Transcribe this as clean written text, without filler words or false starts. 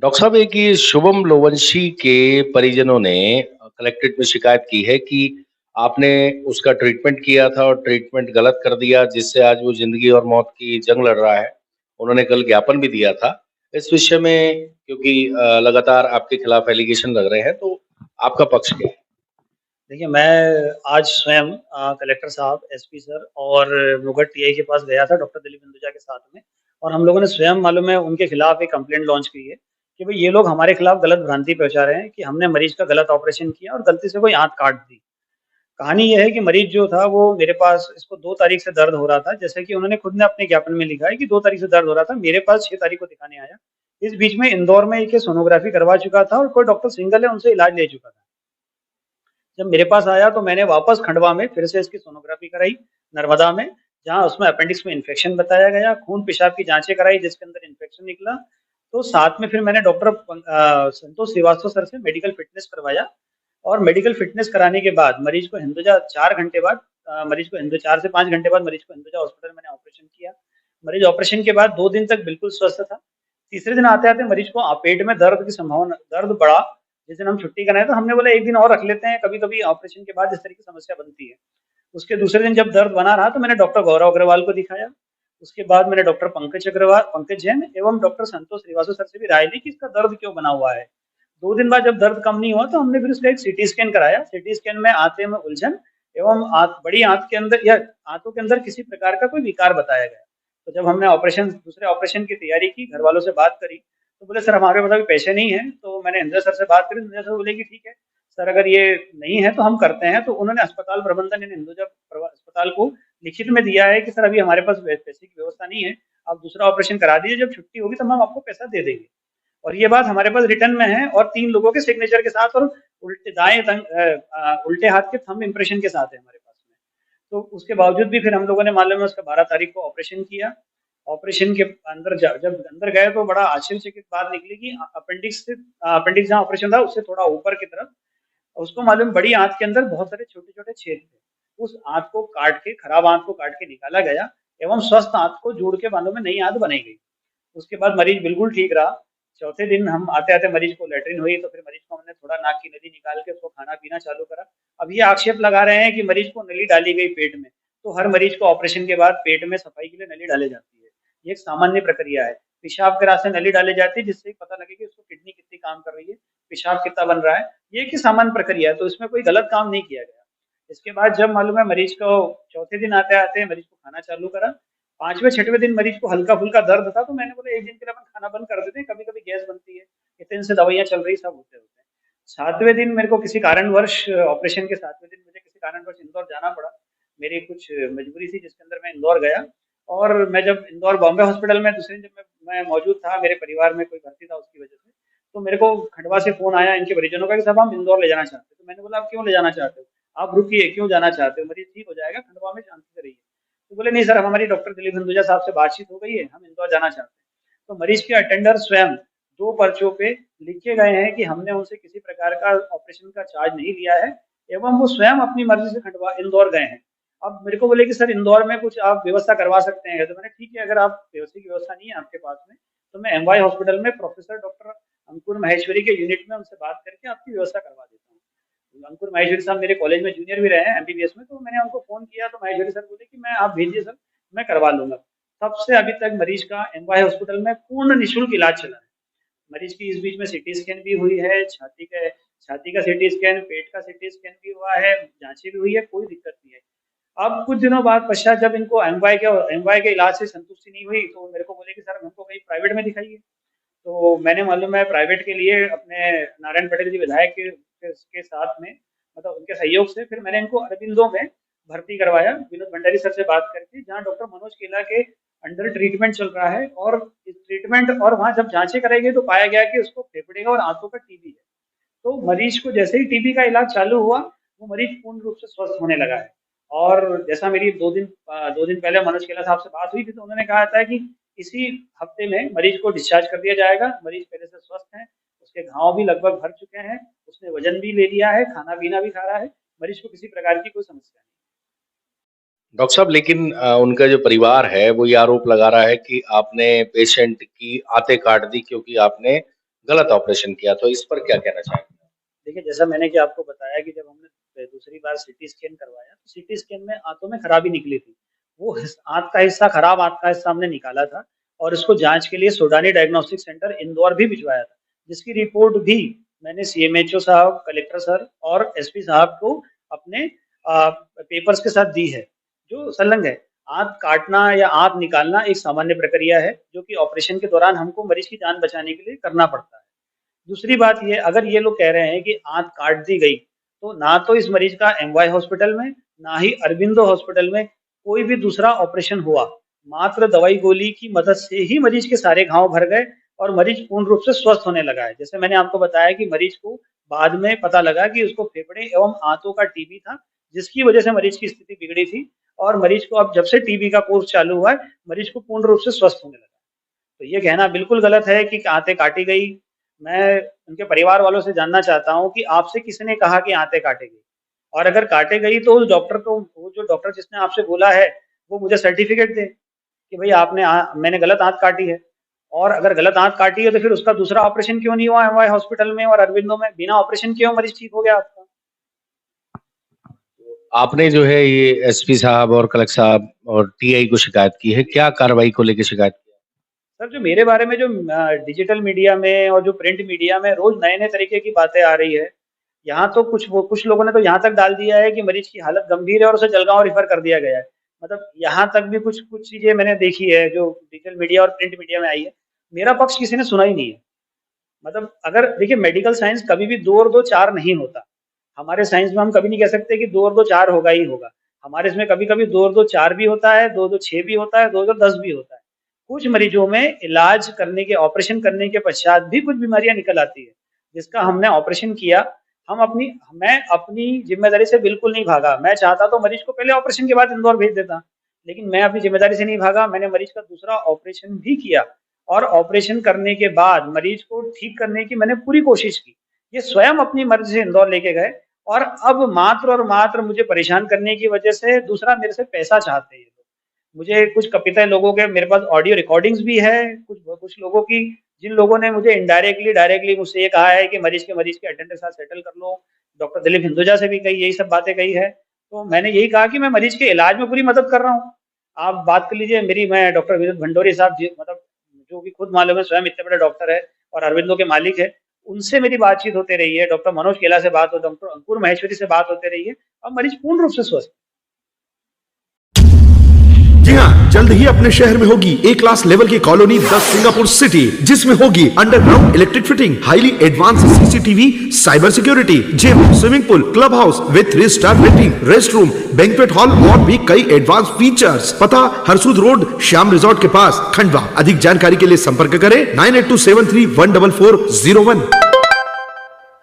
Doctor साहब, एक ये शुभम लोवंशी के परिजनों ने कलेक्ट्रेट में शिकायत की है कि आपने उसका ट्रीटमेंट किया था और ट्रीटमेंट गलत कर दिया, जिससे आज वो ज़िंदगी और मौत की जंग लड़ रहा है। उन्होंने कल ज्ञापन भी दिया था। इस विषय में क्योंकि लगातार आपके खिलाफ एलिगेशन लग रहे हैं, तो आपका पक्ष क्या है? देखिए, मैं आज स्वयं कलेक्टर साहब, एसपी सर और मुगट टीआई के पास गया था डॉक्टर दिलीप हिंदुजा के साथ में और हम लोगों ने स्वयं मालूम है उनके खिलाफ एक कंप्लेंट लॉन्च की है कि भई ये लोग हमारे खिलाफ गलत भ्रांति प्रचार रहे हैं कि हमने मरीज का गलत ऑपरेशन किया और गलती से कोई आँत काट दी। कहानी ये है कि मरीज जो था वो मेरे पास इसको 2 तारीख से दर्द हो रहा था, जैसे कि उन्होंने खुद ने अपने ज्ञापन में लिखा है कि 2 तारीख से दर्द हो रहा था, मेरे पास 6 तारीख को दिखाने आया। इस बीच में इंदौर में एक ये सोनोग्राफी करवा चुका था और कोई डॉक्टर सिंगल है उनसे इलाज ले चुका था। जब मेरे पास आया तो मैंने वापस खंडवा में फिर से इसकी सोनोग्राफी कराई, नर्मदा में, जहाँ उसमें अपेंडिक्स में इन्फेक्शन बताया गया, खून-पेशाब की जाँचें कराई जिसके अंदर इन्फेक्शन निकला। तो साथ में फिर मैंने डॉक्टर संतोष श्रीवास्तव सर से मेडिकल फिटनेस करवाया और मेडिकल फिटनेस कराने के बाद मरीज को हिंदुजा 4 घंटे बाद मरीज को हिंदू 4 से 5 घंटे बाद मरीज को हिंदुजा हॉस्पिटल में मैंने ऑपरेशन किया। मरीज ऑपरेशन के बाद 2 दिन तक बिल्कुल स्वस्थ था। तीसरे दिन आते-आते मरीज को पेट में दर्द की संभावना दर्द बढ़ा। जिस दिन हम छुट्टी कराए तो हमने बोला 1 दिन और रख लेते हैं, कभी-कभी ऑपरेशन के बाद इस तरह की समस्या बनती है। उसके दूसरे दिन जब दर्द बना रहा तो मैंने डॉक्टर गौरव अग्रवाल को दिखाया। उसके बाद मैंने डॉक्टर पंकज जैन एवं डॉक्टर संतोष श्रीवास्तव सर से भी राय ली कि इसका दर्द क्यों बना हुआ है। 2 दिन बाद जब दर्द कम नहीं हुआ तो हमने फिर उसका एक सीटी स्कैन कराया। सीटी स्कैन में आंतें में उलझन एवं बड़ी आंत के अंदर या आंतों के अंदर किसी प्रकार का कोई विकार बताया गया। तो जब हमने दूसरे ऑपरेशन की तैयारी की, घर वालों से बात करी, तो बोले सर हमारे पास अभी पैसे नहीं है। तो मैंने इंद्र सर से बात करी, इंद्र सर बोले कि ठीक है सर, अगर ये नहीं है तो हम करते हैं। तो उन्होंने अस्पताल प्रबंधन यानी हिंदुजा अस्पताल को लिखित में दिया है कि सर अभी हमारे पास पैसे की व्यवस्था नहीं है, आप दूसरा ऑपरेशन करा दीजिए, जब छुट्टी होगी तब हम आपको पैसा दे देंगे। और ये बात हमारे पास रिटर्न में है और 3 लोगों के सिग्नेचर के साथ और उल्टे हाथ के थंब इम्प्रेशन के साथ है हमारे पास में। तो उसके बावजूद भी फिर हम लोगों ने मालूम है उसका 12 तारीख को ऑपरेशन किया। ऑपरेशन के अंदर जब अंदर गए तो बड़ा आश्चर्यचकित बात निकली कि अपेंडिक्स जहाँ ऑपरेशन था उससे थोड़ा ऊपर की तरफ उसको मालूम बड़ी आंत के अंदर बहुत सारे छोटे-छोटे छेद थे। उस आंत को काट के, खराब आंत को काट के निकाला गया एवं स्वस्थ आंत को जोड़ के मालूम है नई आंत बनाई गई। उसके बाद मरीज बिल्कुल ठीक रहा। चौथे दिन हम आते-आते मरीज को लैट्रिन हुई तो फिर मरीज को हमने थोड़ा नाक की नली निकाल के उसको खाना-पीना चालू करा। अब ये आक्षेप लगा रहे हैं कि मरीज को नली डाली गई पेट में। तो हर मरीज को ऑपरेशन के बाद पेट में सफाई के लिए नली डाली जाती है। ये एक सामान्य प्रक्रिया है। पेशाब के रास्ते नली डाली जाती है जिससे पता लगे कि उसको किडनी कितनी काम कर रही है, पेशाब कितना बन रहा है। ये एक सामान्य प्रक्रिया है, तो इसमें कोई गलत काम नहीं किया गया। इसके बाद जब मालूम है मरीज को चौथे दिन आते-आते मरीज को खाना चालू करा। 5वें-6वें दिन मरीज को हल्का-फुल्का दर्द था तो मैंने बोला 1 दिन के लिए अपन खाना बंद कर देते हैं, कभी-कभी गैस बनती है, इतने दिन से दवाइयाँ चल रही सब होते-होते। 7वें दिन मेरे को किसी कारणवश ऑपरेशन के 7वें दिन मुझे किसी कारणवश इंदौर जाना पड़ा। मेरी कुछ मजबूरी थी जिसके अंदर मैं इंदौर गया और मैं जब इंदौर बॉम्बे हॉस्पिटल में दूसरे दिन जब मैं मौजूद था, मेरे परिवार में कोई भर्ती था उसकी वजह से, तो मेरे को खंडवा से फ़ोन आया इनके परिजनों का कि साहब हम इंदौर ले जाना चाहते हैं। तो मैंने बोला आप क्यों ले जाना चाहते हो? आप रुकिए, क्यों जाना चाहते हो? मरीज़ ठीक हो जाएगा, खंडवा में शांति से रहिए। तो बोले नहीं सर हमारी डॉक्टर दिलीप हिंदुजा साहब से बातचीत हो गई है, हम इंदौर जाना चाहते हैं। तो मरीज के अटेंडर स्वयं 2 पर्चों पे लिख के गए हैं कि हमने उनसे किसी प्रकार का ऑपरेशन का चार्ज नहीं लिया है एवं वो स्वयं अपनी मर्ज़ी से खंडवा इंदौर गए हैं। अब मेरे को बोले कि सर इंदौर में कुछ आप व्यवस्था करवा सकते हैं? तो मैंने ठीक है अगर आप व्यवस्था की व्यवस्था नहीं है आपके पास में, तो मैं एमवाय हॉस्पिटल में प्रोफेसर डॉक्टर अंकुर माहेश्वरी के यूनिट में उनसे बात करके आपकी व्यवस्था करवा देता हूँ। अंकुर माहेश्वरी साहब मेरे कॉलेज में जूनियर भी रहे हैं एमबीबीएस में, तो मैंने उनको फ़ोन किया तो माहेश्वरी सर बोले कि मैं आप भेजिए सर, मैं करवा लूँगा। तब से अभी तक मरीज का एमवाय हॉस्पिटल में पूर्ण निःशुल्क इलाज चला है। मरीज की इस बीच में सीटी स्कैन भी हुई है, छाती का सीटी स्कैन, पेट का सीटी स्कैन भी हुआ है, जाँचें भी हुई है, कोई दिक्कत नहीं है। अब कुछ दिनों बाद पश्चात जब इनको एमवाय के इलाज से संतुष्टि नहीं हुई, तो मेरे को बोले कि सर हमको कहीं प्राइवेट में दिखाइए। तो मैंने मालूम है प्राइवेट के लिए अपने नारायण पटेल जी विधायक के साथ में मतलब उनके सहयोग से फिर मैंने इनको अरबिंदो में भर्ती करवाया विनोद भंडारी सर से बात करके, जहाँ डॉक्टर मनोज केला के अंडर ट्रीटमेंट चल रहा है और इस ट्रीटमेंट और वहाँ जब जांचें कराई गई तो पाया गया कि उसको फेफड़े का और आंतों का टीबी है। तो मरीज को जैसे ही टीबी का इलाज चालू हुआ, वो मरीज पूर्ण रूप से स्वस्थ होने लगा है। और जैसा मेरी 2 दिन पहले मनोज केला साहब से बात हुई थी, तो उन्होंने कहा था कि इसी हफ्ते में मरीज को डिस्चार्ज कर दिया जाएगा। मरीज पहले से स्वस्थ है, उसके घाव भी लगभग भर चुके हैं, उसने वजन भी ले लिया है, खाना-पीना भी खा रहा है, मरीज को किसी प्रकार की कोई समस्या नहीं। डॉक्टर साहब, लेकिन उनका जो परिवार है वो ये आरोप लगा रहा है कि आपने पेशेंट की आंतें काट दी क्योंकि आपने गलत ऑपरेशन किया, तो इस पर क्या कहना चाहेंगे? देखिए, जैसा मैंने कि आपको बताया कि जब हमने दूसरी बार सीटी स्कैन करवाया, तो सीटी स्कैन में आंतों में खराबी निकली थी। वो आंत का हिस्सा खराब आंत का हिस्सा हमने निकाला था और इसको जाँच के लिए सोडानी डायग्नोस्टिक सेंटर इंदौर भी भिजवाया था, जिसकी रिपोर्ट भी मैंने सीएमएचओ साहब, कलेक्टर सर और एसपी साहब को अपने पेपर्स के साथ दी है, जो संलग्न है। आंत काटना या आंत निकालना एक सामान्य प्रक्रिया है, जो कि ऑपरेशन के दौरान हमको मरीज की जान बचाने के लिए करना पड़ता है। दूसरी बात ये, अगर ये लोग कह रहे हैं कि आंत काट दी गई, तो ना तो इस मरीज का एमवाय हॉस्पिटल में, ना ही अरबिंदो हॉस्पिटल में कोई भी दूसरा ऑपरेशन हुआ। मात्र दवाई गोली की मदद से ही मरीज के सारे घाव भर गए और मरीज पूर्ण रूप से स्वस्थ होने लगा है। जैसे मैंने आपको बताया कि मरीज को बाद में पता लगा कि उसको फेफड़े एवं आंतों का टीबी था, जिसकी वजह से मरीज की स्थिति बिगड़ी थी और मरीज को अब जब से टीबी का कोर्स चालू हुआ है, मरीज को पूर्ण रूप से स्वस्थ होने लगा। तो ये कहना बिल्कुल गलत है कि आंतें काटी गई। मैं उनके परिवार वालों से जानना चाहता हूँ कि आपसे किसने कहा कि आंतें काटी गई? और अगर काटे गई तो उस डॉक्टर को, वो जो डॉक्टर जिसने आपसे बोला है, वो मुझे सर्टिफिकेट दे कि भई मैंने गलत आंत काटी है। और अगर गलत आंत काटी है तो फिर उसका दूसरा ऑपरेशन क्यों नहीं हुआ एमवाय हॉस्पिटल में और अरबिंदो में? बिना ऑपरेशन किए मरीज ठीक हो गया आपका। आपने जो है ये एसपी साहब और कलेक्टर साहब और टीआई को शिकायत की है, क्या कार्रवाई को लेके शिकायत की? सर, जो मेरे बारे में जो डिजिटल मीडिया में और जो प्रिंट मीडिया में रोज़ नए-नए तरीके की बातें आ रही है, यहाँ तो कुछ लोगों ने तो यहाँ तक डाल दिया है कि मरीज की हालत गंभीर है और उसे जलगाँव रेफर कर दिया गया है। मतलब यहाँ तक भी कुछ चीज़ें मैंने देखी है जो डिजिटल मीडिया और प्रिंट मीडिया में आई है। मेरा पक्ष किसी ने सुना ही नहीं है। मतलब अगर देखिए, मेडिकल साइंस कभी भी 2 और 2 4 नहीं होता। हमारे साइंस में हम कभी नहीं कह सकते कि 2 और 2 4 होगा ही होगा। हमारे इसमें कभी-कभी 2 और 2 4 भी होता है, 2 और 2 6 भी होता है, 2 और 2 10 भी होता है। कुछ मरीजों में इलाज करने के, ऑपरेशन करने के पश्चात भी कुछ बीमारियाँ निकल आती है, जिसका हमने ऑपरेशन किया। मैं अपनी ज़िम्मेदारी से बिल्कुल नहीं भागा। मैं चाहता तो मरीज को पहले ऑपरेशन के बाद इंदौर भेज देता, लेकिन मैं अपनी ज़िम्मेदारी से नहीं भागा। मैंने मरीज का दूसरा ऑपरेशन भी किया और ऑपरेशन करने के बाद मरीज को ठीक करने की मैंने पूरी कोशिश की। ये स्वयं अपनी मर्ज़ी से इंदौर लेके गए और अब मात्र और मात्र मुझे परेशान करने की वजह से दूसरा मेरे से पैसा चाहते हैं ये लोग। मुझे कुछ कपिता लोगों के, मेरे पास ऑडियो रिकॉर्डिंग्स भी है, कुछ लोगों की, जिन लोगों ने मुझे इनडायरेक्टली डायरेक्टली मुझसे ये कहा है कि मरीज के अटेंडर के साथ सेटल कर लो। डॉक्टर दिलीप हिंदुजा से भी कही, यही सब बातें कही है। तो मैंने यही कहा कि मैं मरीज के इलाज में पूरी मदद कर रहा हूँ। आप बात कर लीजिए मेरी, मैं डॉक्टर विनोद भंडोरी साहब जी, मतलब जो कि खुद मालूम है स्वयं इतने बड़े डॉक्टर है और अरविंदो के मालिक है, उनसे मेरी बातचीत होते रही है। डॉक्टर मनोज केला से बात हो, डॉक्टर अंकुर महेश्वरी से बात होते रही है और मरीज पूर्ण रूप से स्वस्थ। जी हाँ, जल्द ही अपने शहर में होगी ए क्लास लेवल की कॉलोनी 10 सिंगापुर सिटी, जिसमें होगी underground electric fitting, highly advance CCTV, cyber security, gym, swimming pool, club house with 3 star rating, rest room, banquet hall और भी कई एडवांस फीचर्स। पता हरसूद रोड, श्याम रिजॉर्ट के पास, खंडवा। अधिक जानकारी के लिए संपर्क करें 9827314401।